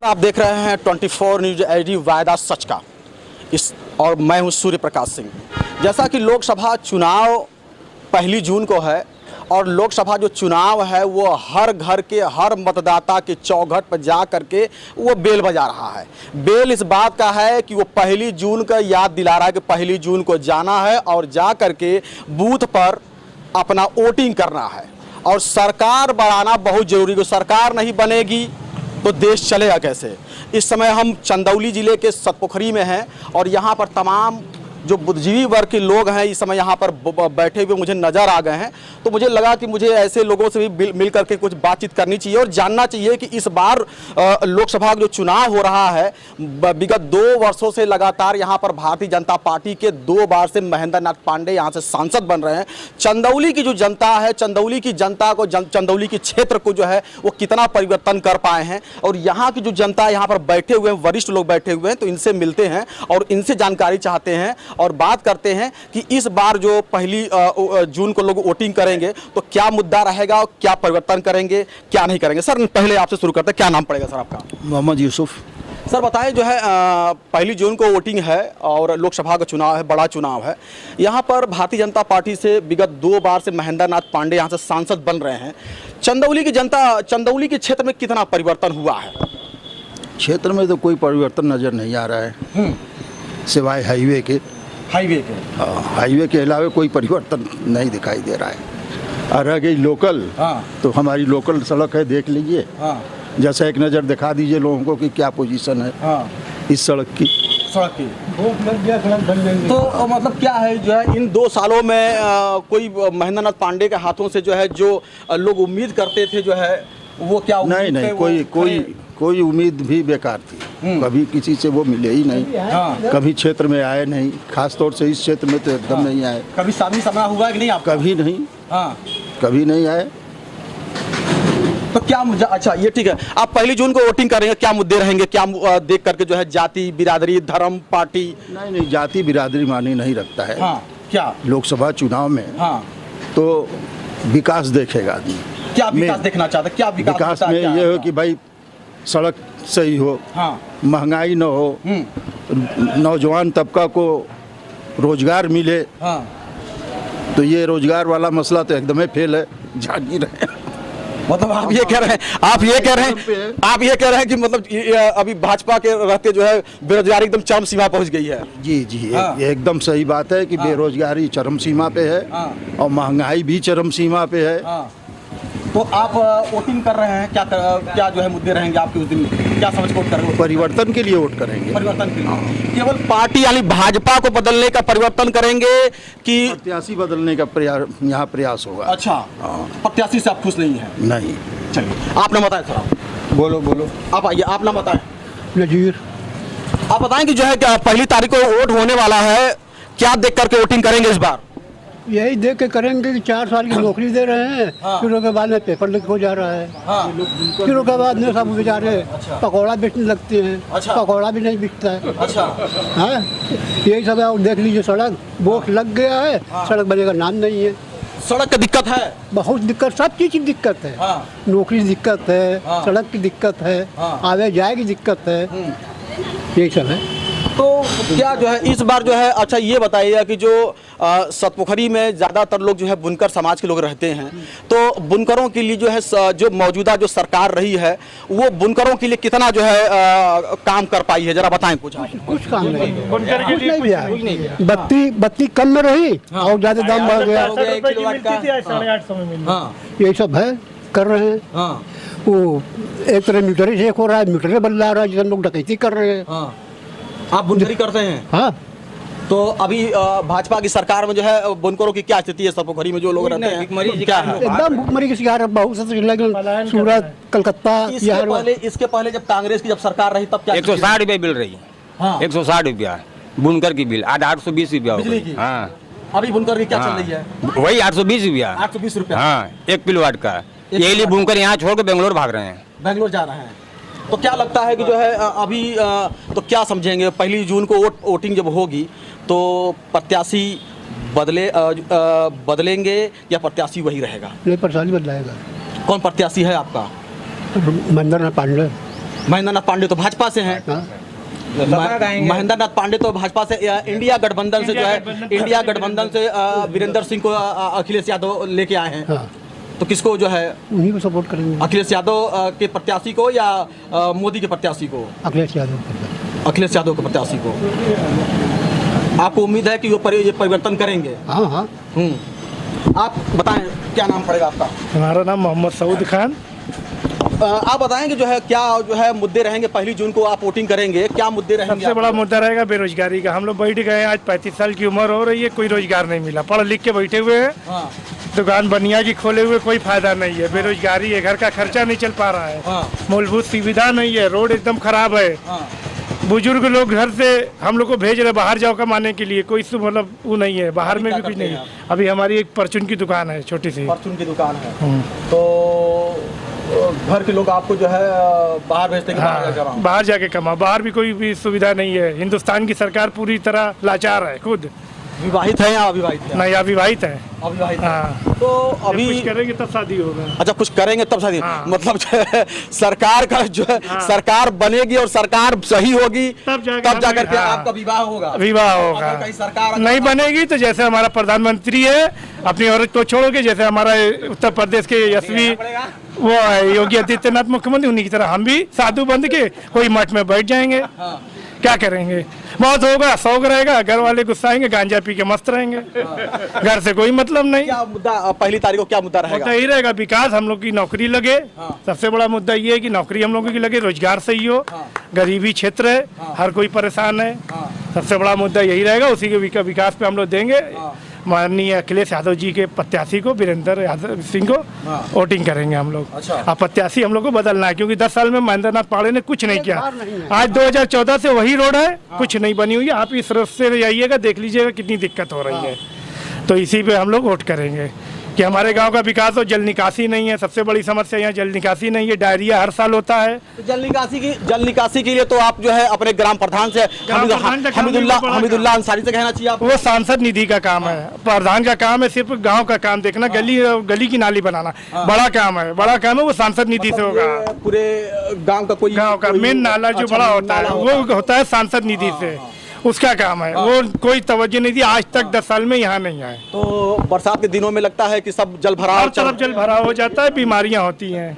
आप देख रहे हैं 24 न्यूज एचडी वायदा सच का और मैं हूं सूर्य प्रकाश सिंह। जैसा कि लोकसभा चुनाव 1 जून को है और लोकसभा जो चुनाव है वो हर घर के हर मतदाता के चौखट पर जा करके वो बेल बजा रहा है। बेल इस बात का है कि वो 1 जून का याद दिला रहा है कि 1 जून को जाना है और जा करके बूथ पर अपना वोटिंग करना है। और सरकार बढ़ाना बहुत ज़रूरी है। सरकार नहीं बनेगी तो देश चलेगा कैसे। इस समय हम चंदौली ज़िले के सतपोखरी में हैं और यहाँ पर तमाम जो बुद्धिजीवी वर्ग के लोग हैं इस समय यहाँ पर बैठे हुए मुझे नज़र आ गए हैं। तो मुझे लगा कि मुझे ऐसे लोगों से भी मिल करके कुछ बातचीत करनी चाहिए और जानना चाहिए कि इस बार लोकसभा का जो चुनाव हो रहा है, विगत 2 वर्षों से लगातार यहाँ पर भारतीय जनता पार्टी के 2 बार से महेंद्र नाथ पांडे यहाँ से सांसद बन रहे हैं। चंदौली की जो जनता है, चंदौली की जनता को चंदौली के क्षेत्र को जो है वो कितना परिवर्तन कर पाए हैं। और यहाँ की जो जनता यहाँ पर बैठे हुए हैं, वरिष्ठ लोग बैठे हुए हैं, तो इनसे मिलते हैं और इनसे जानकारी चाहते हैं और बात करते हैं कि इस बार जो 1 जून को लोग वोटिंग करेंगे तो क्या मुद्दा रहेगा और क्या परिवर्तन करेंगे, क्या नहीं करेंगे। सर पहले आपसे शुरू करते हैं, क्या नाम पड़ेगा सर आपका? मोहम्मद यूसुफ। सर बताएं, जो है 1 जून को वोटिंग है और लोकसभा का चुनाव है, बड़ा चुनाव है। यहाँ पर भारतीय जनता पार्टी से विगत 2 बार से महेंद्र नाथ पांडे यहाँ से सांसद बन रहे हैं। चंदौली की जनता, चंदौली के क्षेत्र में कितना परिवर्तन हुआ है? क्षेत्र में तो कोई परिवर्तन नज़र नहीं आ रहा है सिवाय हाईवे के। हाईवे के अलावा कोई परिवर्तन नहीं दिखाई दे रहा है। और रह गई लोकल, तो हमारी लोकल सड़क है, देख लीजिए। जैसा एक नज़र दिखा दीजिए लोगों को कि क्या पोजीशन है इस सड़क की। तो मतलब क्या है जो है इन 2 सालों में कोई महेंद्र नाथ पांडे के हाथों से जो है जो लोग उम्मीद करते थे जो है वो क्या नहीं, कोई उम्मीद भी बेकार थी। कभी किसी से वो मिले ही नहीं। कभी क्षेत्र में आए नहीं, खास तौर से इस क्षेत्र में तो एकदम नहीं आए। कभी सामने सामना हुआ कि नहीं आप? कभी नहीं। कभी नहीं आए। तो क्या अच्छा ये ठीक है, आप 1 जून को वोटिंग करेंगे, क्या मुद्दे रहेंगे, क्या देख करके जो है जाति बिरादरी धर्म पार्टी? नहीं, जाति बिरादरी मानी नहीं रखता है। क्या लोकसभा चुनाव में तो विकास देखेगा आदमी। क्या विकास देखना चाहता है? क्या विकास में ये हो कि भाई सड़क सही हो, महंगाई न हो, नौजवान तबका को रोजगार मिले। तो ये रोजगार वाला मसला तो एकदम ही फेल है, जागीर है। मतलब आप ये कह रहे हैं कि मतलब अभी भाजपा के रहते जो है बेरोजगारी एकदम चरम सीमा पहुंच गई है। जी ये एकदम सही बात है कि बेरोजगारी चरम सीमा पे है और महंगाई भी चरम सीमा पे है। तो आप वोटिंग कर रहे हैं, क्या जो है मुद्दे रहेंगे आपके उस दिन, क्या समझ के वोट करेंगे? परिवर्तन के लिए वोट करेंगे। परिवर्तन के लिए केवल पार्टी यानी भाजपा को बदलने का परिवर्तन करेंगे कि प्रत्याशी बदलने का यहाँ प्रयास होगा? अच्छा, प्रत्याशी से आप खुश नहीं है? नहीं। चलिए आप नाम बताएं सर। आप बोलो आप आइए, आप नाम बताएं। नजीर। आप बताएं कि जो है 1 तारीख को वोट होने वाला है, क्या देख करके वोटिंग करेंगे इस बार? यही देख के करेंगे कि 4 साल की नौकरी दे रहे हैं, फिर उसके बाद में पेपर लीक हो जा रहा है। फिर उसके बाद में सब बेचारे पकौड़ा बेचने लगते हैं। पकौड़ा भी नहीं बिकता है। यही सब है। और देख लीजिए सड़क वोट लग गया है, सड़क बनेगा नाम नहीं है। सड़क की दिक्कत है, बहुत दिक्कत, सब चीज़ की दिक्कत है। नौकरी की दिक्कत है, सड़क की दिक्कत है, आवे जाए की दिक्कत है, यही सब है। तो क्या जो है इस बार जो है, अच्छा ये बताइएगा कि जो सतपोखरी में ज़्यादातर लोग जो है बुनकर समाज के लोग रहते हैं, तो बुनकरों के लिए जो है जो मौजूदा जो सरकार रही है वो बुनकरों के लिए कितना जो है काम कर पाई है, जरा बताएं कुछ काम नहीं। बत्ती कम में रही और ज़्यादा दाम बढ़ गया, यही सब है कर रहे हैं। वो एक तरह मीटर ही चेक हो रहा है, मीटर बदला रहा है, जिसे हम लोग डकैती कर रहे हैं। आप बुनकरी करते हैं? हाँ। तो अभी भाजपा की सरकार में जो है बुनकरों की क्या स्थिति है सतपोखरी में जो लोग रहते हैं? क्या है? एकदम भुखमरी की शिकार है, बहुत से सूरत, कलकत्ता। इसके पहले जब कांग्रेस की जब सरकार रही तब क्या 160 रुपये बिल रही है। 160 रुपया बुनकर की बिल, आज 820 रुपया हो गई। अभी बुनकर की क्या चल रही है? वही 820 रुपया। 820 रुपया 1 किलोवाट का। यही लिए बुनकर यहाँ छोड़ के बेंगलोर भाग रहे हैं। बेंगलोर जा रहे हैं। तो क्या लगता है कि जो है अभी तो क्या समझेंगे 1 जून को वोटिंग जब होगी तो प्रत्याशी बदलेंगे या प्रत्याशी वही रहेगा? नहीं, प्रत्याशी बदलाएगा। कौन प्रत्याशी है आपका? महेंद्र नाथ पांडे। महेंद्र नाथ पांडे तो भाजपा से हैं। महेंद्र नाथ पांडे तो भाजपा से, इंडिया गठबंधन से जो है, इंडिया गठबंधन से वीरेंद्र सिंह को अखिलेश यादव लेके आए हैं। तो किसको जो है उन्हीं को सपोर्ट करेंगे, अखिलेश यादव के प्रत्याशी को या मोदी के प्रत्याशी को? अखिलेश यादव, अखिलेश यादव के प्रत्याशी को। आपको उम्मीद है कि ये परिवर्तन करेंगे? हाँ हाँ। आप बताएं, क्या नाम पड़ेगा आपका? हमारा नाम मोहम्मद सऊद खान। आप बताएं कि जो है क्या जो है मुद्दे रहेंगे, 1 जून को आप वोटिंग करेंगे, क्या मुद्दे रहेंगे? सबसे बड़ा मुद्दा रहेगा बेरोजगारी का। हम लोग बैठ गए हैं, आज 35 साल की उम्र हो रही है, कोई रोजगार नहीं मिला। पढ़ लिख के बैठे हुए हैं, हाँ। दुकान बनिया की खोले हुए, कोई फायदा नहीं है। बेरोजगारी है, घर का खर्चा नहीं चल पा रहा है, हाँ। मूलभूत सुविधा नहीं है, रोड एकदम खराब है। हाँ। बुजुर्ग लोग घर से हम लोग को भेज रहे बाहर जाओ कमाने के लिए, कोई मतलब वो नहीं है, बाहर में भी कुछ नहीं है। अभी हमारी एक परचून की दुकान है, छोटी सी परचून की दुकान है। तो घर के लोग आपको जो है बाहर भेजते हैं कि हाँ, बाहर जाके कमा। बाहर भी कोई भी सुविधा नहीं है। हिंदुस्तान की सरकार पूरी तरह लाचार है। खुद विवाहित है या अविवाहित है? नहीं, अविवाहित है। अविवाहित है। हाँ। तो अभी कुछ करेंगे तब शादी होगा। अच्छा, कुछ करेंगे तब शादी। हाँ। मतलब जो है सरकार का जो है, हाँ। सरकार बनेगी और सरकार सही होगी तब जाकर के हाँ। आपका विवाह होगा। विवाह होगा। अगर कहीं सरकार नहीं बनेगी तो जैसे हमारा प्रधानमंत्री है, अपनी औरत को छोड़ोगे, जैसे हमारा उत्तर प्रदेश के यशस्वी वो है योगी आदित्यनाथ मुख्यमंत्री, उन्हीं की तरह हम भी साधु बंद के कोई मठ में बैठ जाएंगे। क्या करेंगे? बहुत होगा, शौक रहेगा, घर वाले गुस्साएंगे, गांजा पी के मस्त रहेंगे, घर से कोई मतलब नहीं। क्या मुद्दा 1 तारीख को क्या मुद्दा रहेगा? मुद्दा यही रहेगा, विकास, हम लोग की नौकरी लगे। सबसे बड़ा मुद्दा ये है कि नौकरी हम लोगों की लगे, रोजगार सही हो। गरीबी क्षेत्र है, हर कोई परेशान है। सबसे बड़ा मुद्दा यही रहेगा, उसी के विकास पे हम लोग देंगे। माननीय अखिलेश यादव जी के प्रत्याशी को, वीरेंद्र यादव सिंह को वोटिंग करेंगे हम लोग। अच्छा। अब प्रत्याशी हम लोग को बदलना है, क्योंकि 10 साल में महेंद्र नाथ पांडे ने कुछ नहीं किया। आज 2014 से वही रोड है, कुछ नहीं बनी हुई है। आप इस रास्ते से जाइएगा, देख लीजिएगा कितनी दिक्कत हो रही है। तो इसी पे हम लोग वोट करेंगे कि हमारे गांव का विकास हो। जल निकासी नहीं है, सबसे बड़ी समस्या यहाँ जल निकासी नहीं है। डायरिया हर साल होता है। तो जल निकासी के लिए तो आप जो है अपने ग्राम प्रधान से हमीदुल्लाह अंसारी से कहना चाहिए। आप वो सांसद निधि का काम है, प्रधान का काम है सिर्फ गांव का काम देखना, गली की नाली बनाना बड़ा काम है। बड़ा काम है, वो सांसद निधि से होगा। पूरे गांव का गांव का मेन नाला जो बड़ा होता है वो होता है सांसद निधि से, उसका काम है। वो कोई तवज्जो नहीं दी आज तक, 10 साल में यहाँ नहीं आए। तो बरसात के दिनों में लगता है कि सब जल भराव, हर तरफ जल भराव हो जाता है, बीमारियां होती हैं।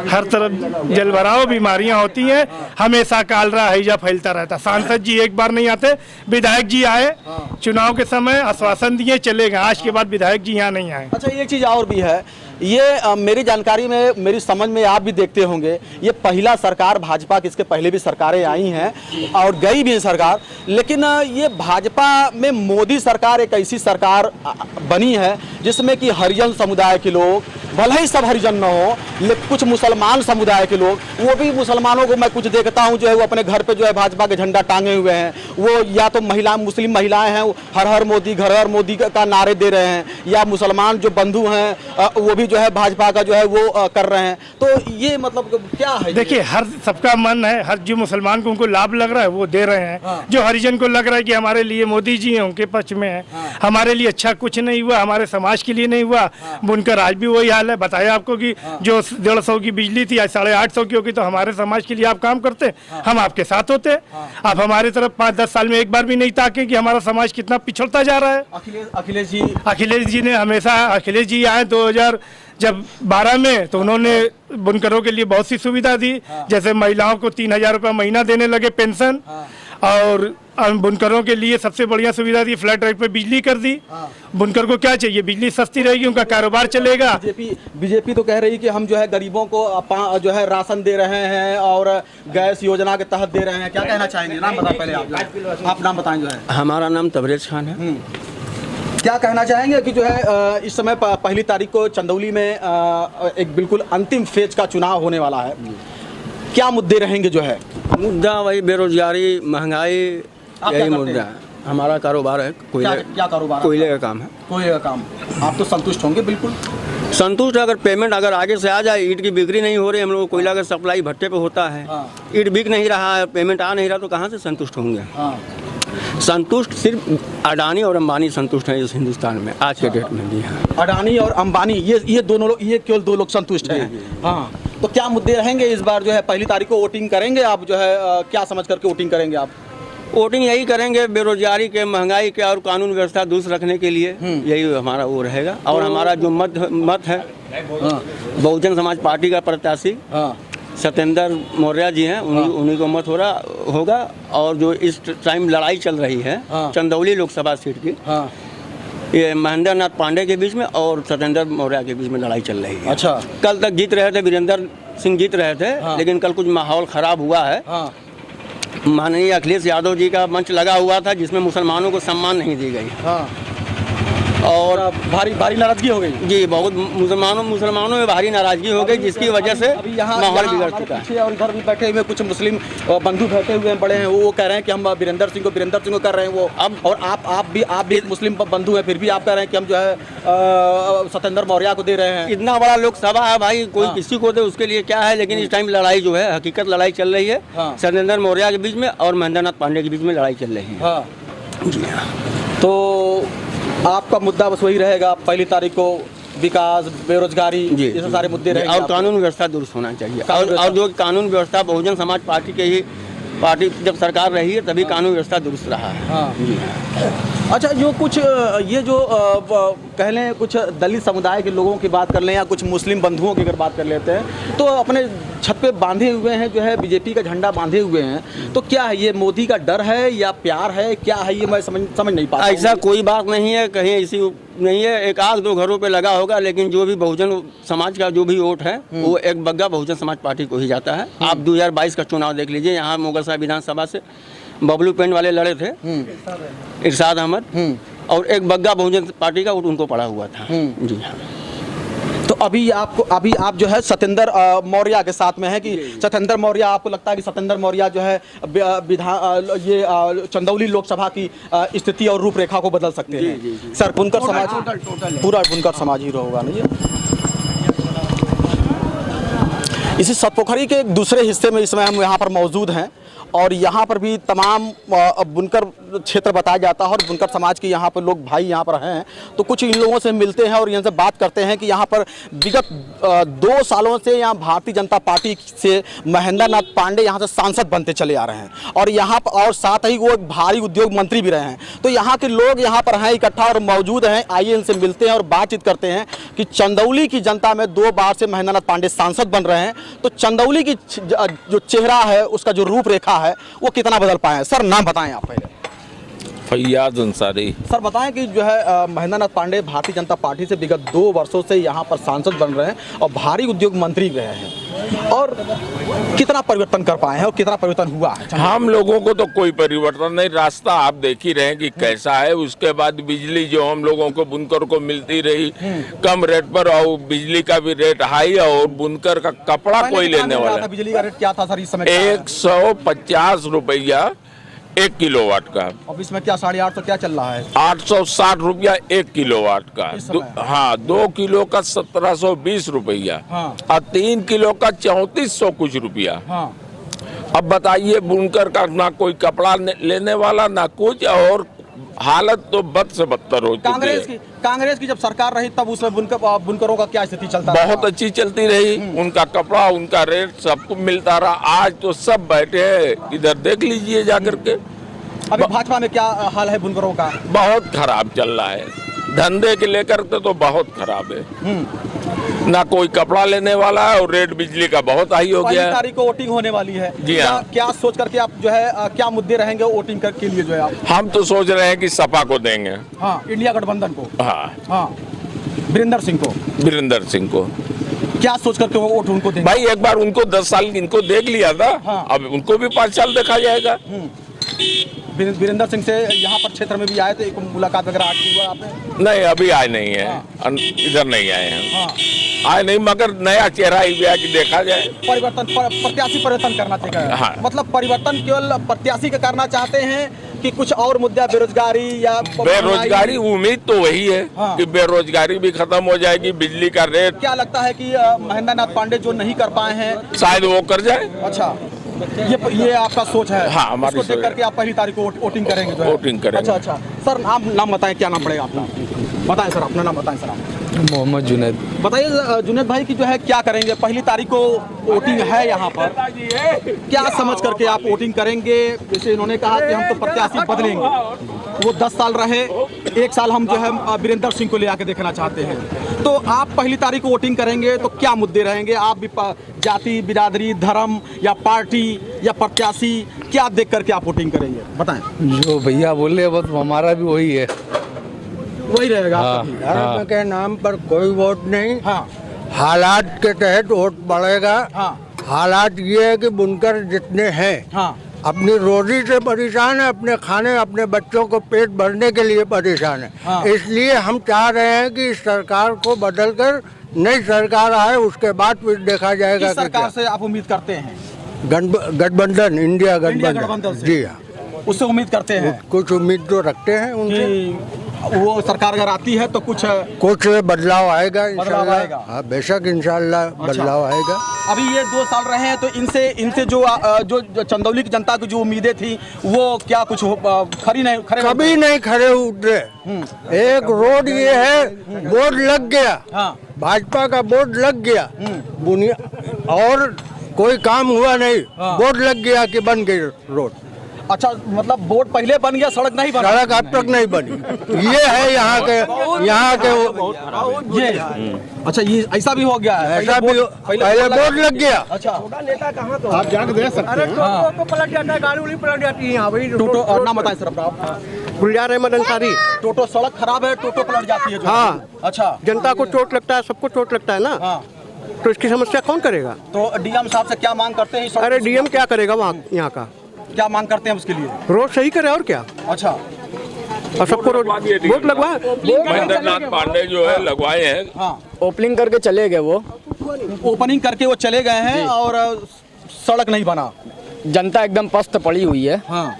हर तरफ जल भराव, बीमारियां होती हैं। हमेशा कालरा हैजा फैलता रहता। सांसद जी एक बार नहीं आते, विधायक जी आए, चुनाव के समय आश्वासन दिए, चले गए। आज के बाद विधायक जी यहाँ नहीं आए। अच्छा, एक चीज़ और भी है, ये मेरी जानकारी में, मेरी समझ में, आप भी देखते होंगे, ये पहला सरकार भाजपा की, इसके पहले भी सरकारें आई हैं और गई भी हैं सरकार, लेकिन ये भाजपा में मोदी सरकार एक ऐसी सरकार बनी है जिसमें कि हरिजन समुदाय के लोग, भले ही सब हरिजन न हो, लेकिन कुछ मुसलमान समुदाय के लोग, वो भी मुसलमानों को मैं कुछ देखता हूँ जो है वो अपने घर पे जो है भाजपा के झंडा टांगे हुए हैं। वो या तो मुस्लिम महिलाएं हैं, हर हर मोदी, घर घर मोदी का नारे दे रहे हैं, या मुसलमान जो बंधु हैं वो भी जो है भाजपा का जो है वो कर रहे हैं। तो ये मतलब क्या है? देखिए, हर सबका मन है, हर जो मुसलमान को उनको लाभ लग रहा है वो दे रहे हैं। जो हरिजन को लग रहा है कि हमारे लिए मोदी जी हैं, उनके पक्ष में है। हमारे लिए अच्छा कुछ नहीं हुआ, हमारे समाज के लिए नहीं हुआ। बुनकर आज भी वही हाल है। बताया आपको कि जो 150 की बिजली थी आज 850 की होगी। तो हमारे समाज के लिए आप काम करते, हम आपके साथ होते। आप हमारी तरफ 5-10 साल में एक बार भी नहीं ताके कि हमारा समाज कितना पिछड़ता जा रहा है। अखिलेश जी ने हमेशा, अखिलेश जी आए 2012 में, तो उन्होंने बुनकरों के लिए बहुत सी सुविधा दी। जैसे महिलाओं को 3000 रुपये महीना देने लगे पेंशन, और बुनकरों के लिए सबसे बढ़िया सुविधा दी, फ्लैट रेट पे बिजली कर दी। बुनकर को क्या चाहिए? बिजली सस्ती रहेगी, उनका कारोबार चलेगा। बीजेपी तो कह रही कि हम जो है गरीबों को जो है राशन दे रहे हैं और गैस योजना के तहत दे रहे हैं। क्या कहना चाहेंगे? नाम बता पहले आप नाम बताएं। जो है हमारा नाम तबरेज खान है। क्या कहना चाहेंगे कि जो है इस समय 1 तारीख को चंदौली में एक बिल्कुल अंतिम फेज का चुनाव होने वाला है, क्या मुद्दे रहेंगे? जो है मुद्दा वही बेरोजगारी, महंगाई, यही मुद्दा है। हमारा कारोबार है क्या कारोबार? कोयले का काम है। कोयले का काम। आप तो संतुष्ट होंगे? बिल्कुल संतुष्ट। अगर पेमेंट अगर आगे से आ जाए, ईंट की बिक्री नहीं हो रही, हम लोग कोयला का सप्लाई भट्टे पे होता है, ईंट बिक नहीं रहा है, पेमेंट आ नहीं रहा, तो कहाँ से संतुष्ट होंगे? संतुष्ट सिर्फ अडानी और अंबानी संतुष्ट हैं इस हिंदुस्तान में आज के डेट में भी। अडानी और अंबानी, ये दोनों लोग, ये केवल 2 लोग संतुष्ट हैं। हाँ, तो क्या मुद्दे रहेंगे इस बार जो है 1 तारीख को वोटिंग करेंगे आप जो है क्या समझ करके वोटिंग करेंगे आप? वोटिंग यही करेंगे, बेरोजगारी के, महंगाई के और कानून व्यवस्था दुरुस्त रखने के लिए यही हमारा वो रहेगा। और हमारा जो मत है बहुजन समाज पार्टी का प्रत्याशी सत्येंद्र मौर्य जी हैं, उन्हीं को मत होगा। और जो इस टाइम लड़ाई चल रही है चंदौली लोकसभा सीट की, ये महेंद्र नाथ पांडे के बीच में और सत्येंद्र मौर्य के बीच में लड़ाई चल रही है। अच्छा, कल तक जीत रहे थे, वीरेंद्र सिंह जीत रहे थे, लेकिन कल कुछ माहौल खराब हुआ है। माननीय अखिलेश यादव जी का मंच लगा हुआ था जिसमें मुसलमानों को सम्मान नहीं दी गई और भारी नाराजगी हो गई जी, बहुत मुसलमानों में भारी नाराजगी हो गई, जिसकी वजह से माहौल बिगड़ चुका है। और इधर भी बैठे हुए कुछ मुस्लिम बंधु बैठे हुए बड़े हैं, वो कह रहे हैं कि हम वीरेंद्र सिंह को कर रहे हैं वो अब। और आप भी एक मुस्लिम बंधु हैं, फिर भी आप कह रहे हैं कि हम जो है सत्येंद्र मौर्य को दे रहे हैं। इतना बड़ा लोकसभा है भाई, कोई किसी को दे उसके लिए क्या है, लेकिन इस टाइम लड़ाई जो है हकीकत लड़ाई चल रही है सत्येंद्र मौर्य के बीच में और महेंद्र नाथ पांडे के बीच में लड़ाई चल रही है जी। तो आपका मुद्दा बस वही रहेगा 1 तारीख को, विकास, बेरोजगारी, ये सारे मुद्दे रहेंगे और कानून व्यवस्था दुरुस्त होना चाहिए। और जो कानून व्यवस्था बहुजन समाज पार्टी के ही पार्टी जब सरकार रही है तभी कानून व्यवस्था दुरुस्त रहा है जी। अच्छा, जो कुछ ये जो कह लें कुछ दलित समुदाय के लोगों की बात कर लें या कुछ मुस्लिम बंधुओं की अगर बात कर लेते हैं, तो अपने छत पे बांधे हुए हैं जो है बीजेपी का झंडा बांधे हुए हैं, तो क्या है ये मोदी का डर है या प्यार है, क्या है ये मैं समझ नहीं पाता। ऐसा कोई बात नहीं है, कहीं ऐसी नहीं है, एक आध दो घरों पे लगा होगा, लेकिन जो भी बहुजन समाज का जो भी वोट है वो एक बग्गा बहुजन समाज पार्टी को ही जाता है। आप 2022 का चुनाव देख लीजिए, यहाँ मुगलसराय विधानसभा से बबलू पेंट वाले लड़े थे, इरशाद अहमद, और एक बग्गा बहुजन पार्टी का वोट उनको पड़ा हुआ था जी। तो अभी आप जो है सत्येंद्र मौर्य के साथ में है कि सत्येंद्र मौर्य, आपको लगता है कि सत्येंद्र मौर्य जो है चंदौली लोकसभा की स्थिति और रूपरेखा को बदल सकते हैं? सर, बुनकर समाज पूरा बुनकर समाज ही होगा नहीं है। इसी सतपोखरी के एक दूसरे हिस्से में इसमें हम यहाँ पर मौजूद हैं और यहाँ पर भी तमाम बुनकर क्षेत्र बताया जाता है और बुनकर समाज के यहाँ पर लोग भाई यहाँ पर हैं, तो कुछ इन लोगों से मिलते हैं और इनसे बात करते हैं कि यहाँ पर विगत 2 सालों से यहाँ भारतीय जनता पार्टी से महेंद्र नाथ पांडे यहाँ से सांसद बनते चले आ रहे हैं और यहाँ पर और साथ ही वो एक भारी उद्योग मंत्री भी रहे हैं। तो यहाँ के लोग यहाँ पर हैं इकट्ठा और मौजूद हैं, आइए इनसे मिलते हैं और बातचीत करते हैं कि चंदौली की जनता में 2 बार से महेंद्र नाथ पांडे सांसद बन रहे हैं, तो चंदौली की जो चेहरा है उसका जो रूपरेखा है वो कितना बदल पाए हैं। सर, नाम बताएं आप पहले। फैयाज अंसारी। सर, बताएं कि जो है महेंद्र नाथ पांडे भारतीय जनता पार्टी से विगत 2 वर्षों से यहाँ पर सांसद बन रहे हैं और भारी उद्योग मंत्री रहे हैं, और कितना परिवर्तन कर पाए हैं और कितना परिवर्तन हुआ है? हम लोगों को तो कोई परिवर्तन नहीं, रास्ता आप देख ही रहे हैं कि कैसा है। उसके बाद बिजली जो हम लोगों को बुनकर को मिलती रही कम रेट पर, और बिजली का भी रेट हाई, और बुनकर का कपड़ा कोई लेने वाला। बिजली का रेट क्या था सर इस समय? 150 रुपया 1 किलोवाट का। अब इसमें क्या 850 क्या चल रहा है? 860 रुपया 1 किलोवाट का। हाँ, 2 किलो का 1720 रुपया और 3 किलो का 3400 कुछ रुपया। अब बताइए, बुनकर का ना कोई कपड़ा लेने वाला ना कुछ, और हालत तो बद से बदतर हो चुकी है। कांग्रेस की जब सरकार रही तब उसमें बुनकरों का क्या स्थिति चलता? बहुत अच्छी चलती रही, उनका कपड़ा उनका रेट सबको मिलता रहा। आज तो सब बैठे हैं, इधर देख लीजिए जाकर के। अभी भाजपा में क्या हाल है बुनकरों का? बहुत खराब चल रहा है, धंधे के लेकर के तो बहुत खराब है। ना कोई कपड़ा लेने वाला है और रेट बिजली का बहुत हाई हो गया है। 1 तारीख को वोटिंग होने वाली है जी। हाँ, क्या सोच करके आप जो है क्या मुद्दे रहेंगे वोटिंग के लिए जो है आप? हम तो सोच रहे हैं कि सपा को देंगे। हाँ, इंडिया गठबंधन को। हाँ, वीरेंद्र सिंह को। क्या सोच करके वो वोट उनको देंगे? भाई, एक बार उनको 10 साल इनको देख लिया था। अब उनको भी 5 साल देखा जाएगा। वीरेंद्र सिंह से यहाँ पर क्षेत्र में भी आए थे, एक मुलाकात वगैरह हुआ आपने? नहीं, अभी आए नहीं है, इधर नहीं आए हैं। आए नहीं, मगर नया चेहरा ही गया कि देखा जाए। प्रत्याशी परिवर्तन करना चाहिए। हाँ। मतलब परिवर्तन केवल प्रत्याशी का करना चाहते हैं कि कुछ और मुद्दा, बेरोजगारी या बेरोजगारी? उम्मीद तो वही है कि बेरोजगारी भी खत्म हो जाएगी, बिजली का रेट। क्या लगता है कि महेंद्र नाथ पांडे जो नहीं कर पाए हैं शायद वो कर जाए। अच्छा, ये आपका सोच है? हाँ, हमारी इसको देख सोच करके आप पहली तारीख को वोटिंग करेंगे जो है? वोटिंग करेंगे। अच्छा अच्छा सर, नाम बताएं, क्या नाम पड़ेगा आपका? बताएं सर, अपना नाम बताएं सर आप। मोहम्मद जुनैद। बताइए जुनैद भाई कि जो है क्या करेंगे, पहली तारीख को वोटिंग है यहाँ पर, क्या समझ करके आप वोटिंग करेंगे? जैसे इन्होंने कहा कि हम तो प्रत्याशी बदलेंगे, वो 10 साल रहे, 1 साल हम जो है वीरेंद्र सिंह को ले आके देखना चाहते हैं, तो आप पहली तारीख को वोटिंग करेंगे तो क्या मुद्दे रहेंगे? आप भी जाति, बिरादरी, धर्म या पार्टी या प्रत्याशी, क्या देख करके आप वोटिंग करेंगे? बताएं। जो भैया बोल रहे हैं बस हमारा भी वही है, वही रहेगा आपका हाँ, भी? धर्म के नाम पर कोई वोट नहीं, हाँ हालात के तहत वोट पड़ेगा। हाँ हालात ये है कि बुनकर जितने हैं हाँ अपनी रोजी से परेशान है, अपने खाने, अपने बच्चों को पेट भरने के लिए परेशान है। हाँ। इसलिए हम चाह रहे हैं कि इस सरकार को बदलकर नई सरकार आए, उसके बाद फिर देखा जाएगा किस कि सरकार क्या। से आप उम्मीद करते हैं? गठबंधन, इंडिया गठबंधन गठबंधन, से? जी हाँ, उससे उम्मीद करते हैं कुछ उम्मीद तो रखते हैं उनसे, कि वो सरकार अगर आती है तो कुछ कुछ बदलाव आएगा बदलाव इंशाल्लाह। आएगा। हाँ, बेशक इंशाल्लाह बदलाव आएगा। अभी ये 2 साल रहे हैं तो इनसे जो चंदौली की जनता की जो उम्मीदें थी वो क्या कुछ खरे कभी नहीं खड़े उतरे। एक रोड ये है, बोर्ड लग गया, हाँ भाजपा का बोर्ड लग गया, बुनिया और कोई काम हुआ नहीं, हाँ। बोर्ड लग गया कि बन गई रोड। अच्छा, मतलब बोर्ड पहले बन गया, सड़क नहीं बना? सड़क अब तक नहीं बनी। ये है यहाँ के ये अच्छा, ये ऐसा भी हो गया है? ऐसा भी पहले बोर्ड लग गया। अच्छा, आप जाके देख सकते हैं। तो पलट जाता है, गाड़ी उड़ी पलट जाती है यहाँ भाई। टोटो नाम बताएं सर अपना। गुलजार अहमद अंसारी। टोटो, सड़क खराब है, टोटो पलट जाती है जो? हाँ। अच्छा, जनता को चोट लगता है, सबको चोट लगता है ना, हाँ। तो इसकी समस्या कौन करेगा? तो डीएम साहब से क्या मांग करते हैं? इस सड़क अरे की डीएम क्या करेगा वहाँ, यहाँ का क्या मांग करते हैं उसके लिए? रोड सही करे और क्या, अच्छा, और सबको रोड वोट लगवाए। महेंद्रनाथ पांडे जो है लगवाए हैं। हाँ, ओपनिंग करके चले गए, वो ओपनिंग करके वो चले गए हैं और सड़क नहीं बना। जनता एकदम पस्त पड़ी हुई है। हाँ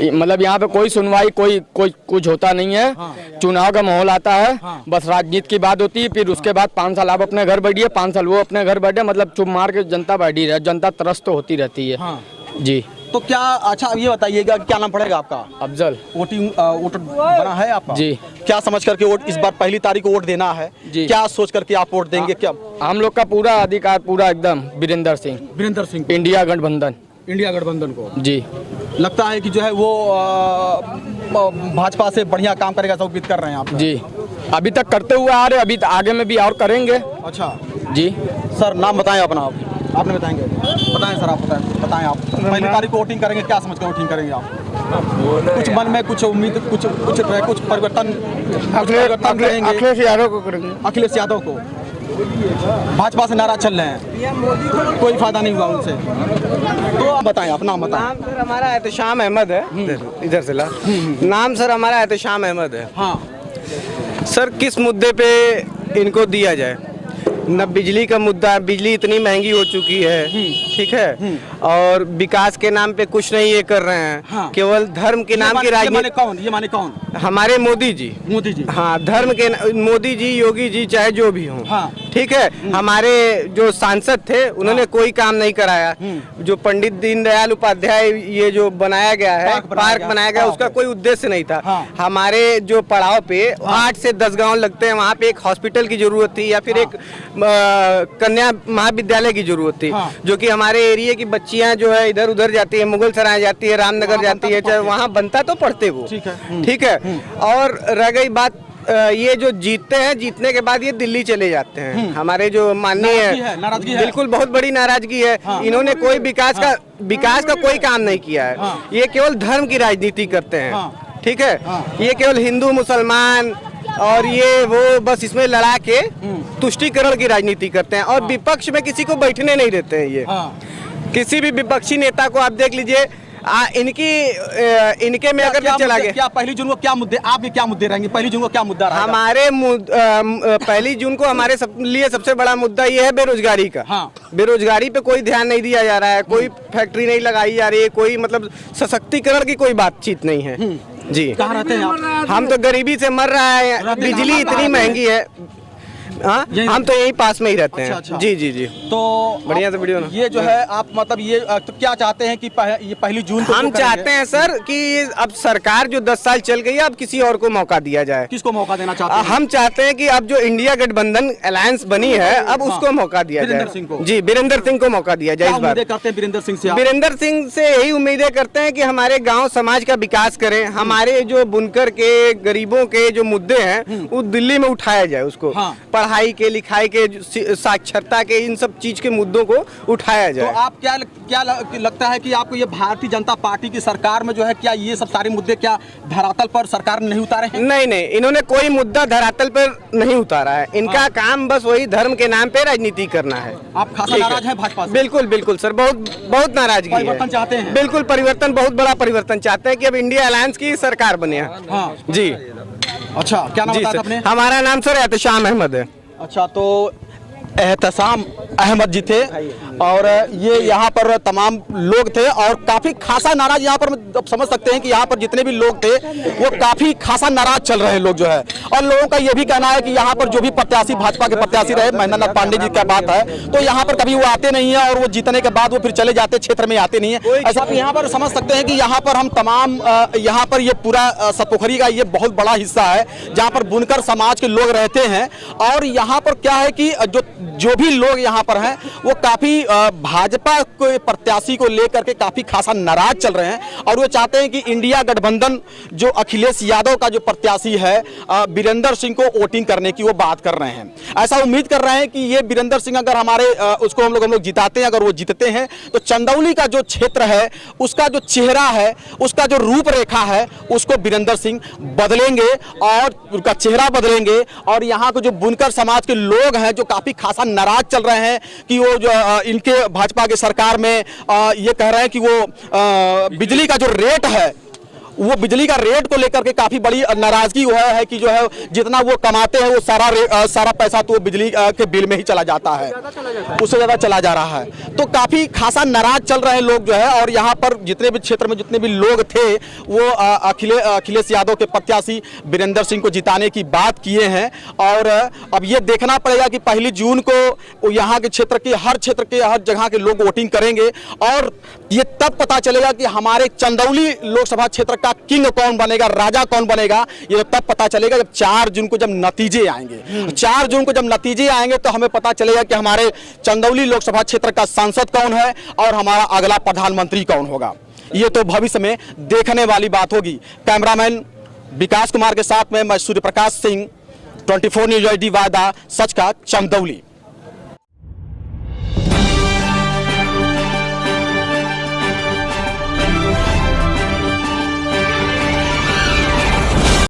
मतलब यहाँ पे कोई सुनवाई, कोई कुछ होता नहीं है। हाँ। चुनाव का माहौल आता है, हाँ। बस राजनीति की बात होती है, फिर उसके बाद 5 साल आप अपने घर बैठिए, 5 साल वो अपने घर बैठे, मतलब चुप मार के जनता बैठी रहे, जनता त्रस्त तो होती रहती है। हाँ। जी। तो क्या, अच्छा ये बताइएगा क्या नाम पड़ेगा आपका? अफजल। वोट बना है आपका? जी। क्या समझ करके वोट, इस बार पहली तारीख को वोट देना है जी। क्या सोच करके आप वोट देंगे? क्या हम लोग का पूरा अधिकार, पूरा एकदम वीरेंद्र सिंह, वीरेंद्र सिंह, इंडिया गठबंधन। इंडिया गठबंधन को जी। लगता है कि जो है वो भाजपा से बढ़िया काम करेगा, सब उम्मीद कर रहे हैं आप? जी, अभी तक करते हुए आ रहे, अभी आगे में भी और करेंगे। अच्छा जी। सर, नाम बताएं अपना आप। आपने बताएंगे? बताएं सर, आप बताएं आप पहली तारीख को वोटिंग करेंगे, क्या समझ कर वोटिंग करेंगे आप? कुछ मन में कुछ उम्मीद, कुछ परिवर्तन करेंगे? अखिलेश यादव को करेंगे। अखिलेश यादव को? भाजपा से नाराज चल रहे हैं, कोई फायदा नहीं हुआ उनसे, तो आप बताएं, अपना बताएं। नाम सर हमारा एहतशाम अहमद है, इधर से ला। नाम सर हमारा एहतशाम अहमद है। हाँ सर, किस मुद्दे पे इनको दिया जाए? न बिजली का मुद्दा, बिजली इतनी महंगी हो चुकी है, ठीक है, और विकास के नाम पे कुछ नहीं ये कर रहे हैं। हाँ। केवल धर्म के नाम की राजनीति। ये माने कौन? हमारे मोदी जी। मोदी जी? हाँ, धर्म के मोदी जी, योगी जी, चाहे जो भी हों, हाँ। ठीक है। हमारे जो सांसद थे उन्होंने कोई काम नहीं कराया। जो पंडित दीनदयाल उपाध्याय ये जो बनाया गया है, पार्क बनाया गया, उसका कोई उद्देश्य नहीं था। हाँ। हमारे जो पड़ाव पे 8 से 10 गांव लगते हैं, वहाँ पे एक हॉस्पिटल की जरूरत थी, या फिर एक कन्या महाविद्यालय की जरूरत थी। हाँ। जो कि हमारे एरिया की बच्चियां जो है इधर उधर जाती है, मुगल सराय जाती है, रामनगर जाती है, चाहे वहाँ बनता तो पढ़ते वो, ठीक है। और रह गई बात, ये जो जीतते हैं, जीतने के बाद ये दिल्ली चले जाते हैं। हमारे जो माननीय, नाराजगी है, बिल्कुल बहुत बड़ी नाराजगी है। हाँ। इन्होंने कोई विकास का कोई काम नहीं किया है। हाँ। ये केवल धर्म की राजनीति करते हैं, हाँ। ठीक है। हाँ। ये केवल हिंदू मुसलमान और ये वो बस इसमें लड़ा के तुष्टीकरण की राजनीति करते हैं, और विपक्ष में किसी को बैठने नहीं देते हैं। ये किसी भी विपक्षी नेता को आप देख लीजिए, इनके में अगर मैं चला गया, क्या पहली जून को क्या मुद्दे, आपके क्या मुद्दे रहेंगे पहली जून को? क्या मुद्दा रहेगा? हमारे पहली जून को हमारे लिए सबसे बड़ा मुद्दा ये है बेरोजगारी का। हाँ। बेरोजगारी पे कोई ध्यान नहीं दिया जा रहा है, कोई फैक्ट्री नहीं लगाई जा रही है, कोई मतलब सशक्तिकरण की कोई बातचीत नहीं है। जी। कहाँ रहते हैं आप? हम तो गरीबी से मर रहा है, बिजली इतनी महंगी है, हाँ, हम तो यही पास में ही रहते हैं। अच्छा। जी जी जी। तो बढ़िया से बढ़िया ना। ये जो है आप मतलब ये तो क्या चाहते हैं कि ये 1 जून को हम चाहते हैं सर कि अब सरकार जो 10 साल चल गई है, अब किसी और को मौका दिया जाए। किसको मौका देना चाहते हैं? हम चाहते हैं कि अब जो इंडिया गठबंधन अलायंस बनी है, अब उसको मौका दिया जाए। जी, वीरेंद्र सिंह को मौका दिया जाए इस बार। करते हैं वीरेंद्र सिंह से? वीरेंद्र सिंह से यही उम्मीदें करते हैं कि हमारे गांव समाज का विकास करें, हमारे जो बुनकर के, गरीबों के जो मुद्दे हैं वो दिल्ली में उठाया जाए, उसको पढ़ाई के, लिखाई के, साक्षरता के, इन सब चीज के मुद्दों को उठाया जाए। तो आप क्या लगता है कि आपको ये भारतीय जनता पार्टी की सरकार में जो है क्या ये सब सारे मुद्दे क्या धरातल पर सरकार ने नहीं उतारे हैं? नहीं, इन्होंने कोई मुद्दा धरातल पर नहीं उतारा है। इनका काम बस वही धर्म के नाम पे राजनीति करना है। आप खासा नाराज हैं भाजपा से? बिल्कुल सर, बहुत नाराजगी है। परिवर्तन चाहते हैं? बिल्कुल परिवर्तन, बहुत बड़ा परिवर्तन चाहते हैं कि अब इंडिया अलायंस की सरकार बने। जी। अच्छा, क्या नाम बताया आपने? हमारा नाम सर एहतशाम अहमद है। अच्छा, तो एहतशाम अहमद जी थे और ये यहाँ पर तमाम लोग थे और काफ़ी खासा नाराज यहाँ पर आप समझ सकते हैं कि यहाँ पर जितने भी लोग थे वो काफ़ी खासा नाराज चल रहे हैं लोग जो है। और लोगों का ये भी कहना है कि यहाँ पर जो भी प्रत्याशी भाजपा के प्रत्याशी रहे, महेंद्र नाथ पांडे जी का बात है, तो यहाँ पर कभी वो आते नहीं है और वो जीतने के बाद वो फिर चले जाते, क्षेत्र में आते नहीं है। ऐसा आप यहाँ पर समझ सकते हैं कि यहाँ पर हम तमाम यहाँ पर ये पूरा सतपोखरी का ये बहुत बड़ा हिस्सा है जहाँ पर बुनकर समाज के लोग रहते हैं। और यहाँ पर क्या है कि जो भी लोग यहाँ पर हैं वो काफ़ी भाजपा के प्रत्याशी को लेकर के काफ़ी खासा नाराज चल रहे हैं और वो चाहते हैं कि इंडिया गठबंधन जो अखिलेश यादव का जो प्रत्याशी है वीरेंद्र सिंह को वोटिंग करने की वो बात कर रहे हैं। ऐसा उम्मीद कर रहे हैं कि ये वीरेंद्र सिंह अगर हमारे उसको हम लोग जिताते हैं, अगर वो जीतते हैं तो चंदौली का जो क्षेत्र है उसका जो चेहरा है, उसका जो रूपरेखा है, उसको वीरेंद्र सिंह बदलेंगे और उनका चेहरा बदलेंगे। और यहाँ के जो बुनकर समाज के लोग हैं जो काफ़ी खासा नाराज चल रहे हैं कि वो जो इनके भाजपा की सरकार में ये कह रहे हैं कि वो बिजली का जो रेट है, वो बिजली का रेट को लेकर के काफी बड़ी नाराजगी हुआ है कि जो है जितना वो कमाते हैं वो सारा पैसा तो बिजली के बिल में ही चला जाता है, उससे ज्यादा चला जा रहा है। तो काफी खासा नाराज चल रहे हैं लोग जो है। और यहाँ पर जितने भी क्षेत्र में जितने भी लोग थे वो अखिलेश यादव के प्रत्याशी वीरेंद्र सिंह को जिताने की बात किए हैं। और अब ये देखना पड़ेगा कि 1 जून को यहाँ के क्षेत्र के हर जगह के लोग वोटिंग करेंगे और ये तब पता चलेगा कि हमारे चंदौली लोकसभा क्षेत्र का किंग कौन बनेगा, राजा कौन बनेगा। ये तब पता चलेगा जब 4 जून को जब नतीजे आएंगे। 4 जून को जब नतीजे आएंगे तो हमें पता चलेगा कि हमारे चंदौली लोकसभा क्षेत्र का सांसद कौन है और हमारा अगला प्रधानमंत्री कौन होगा। ये तो भविष्य में देखने वाली बात होगी। कैमरामैन विकास कुमार के साथ में मैं सूर्य प्रकाश सिंह, 24 न्यूज़ ID वादा सच का, चंदौली।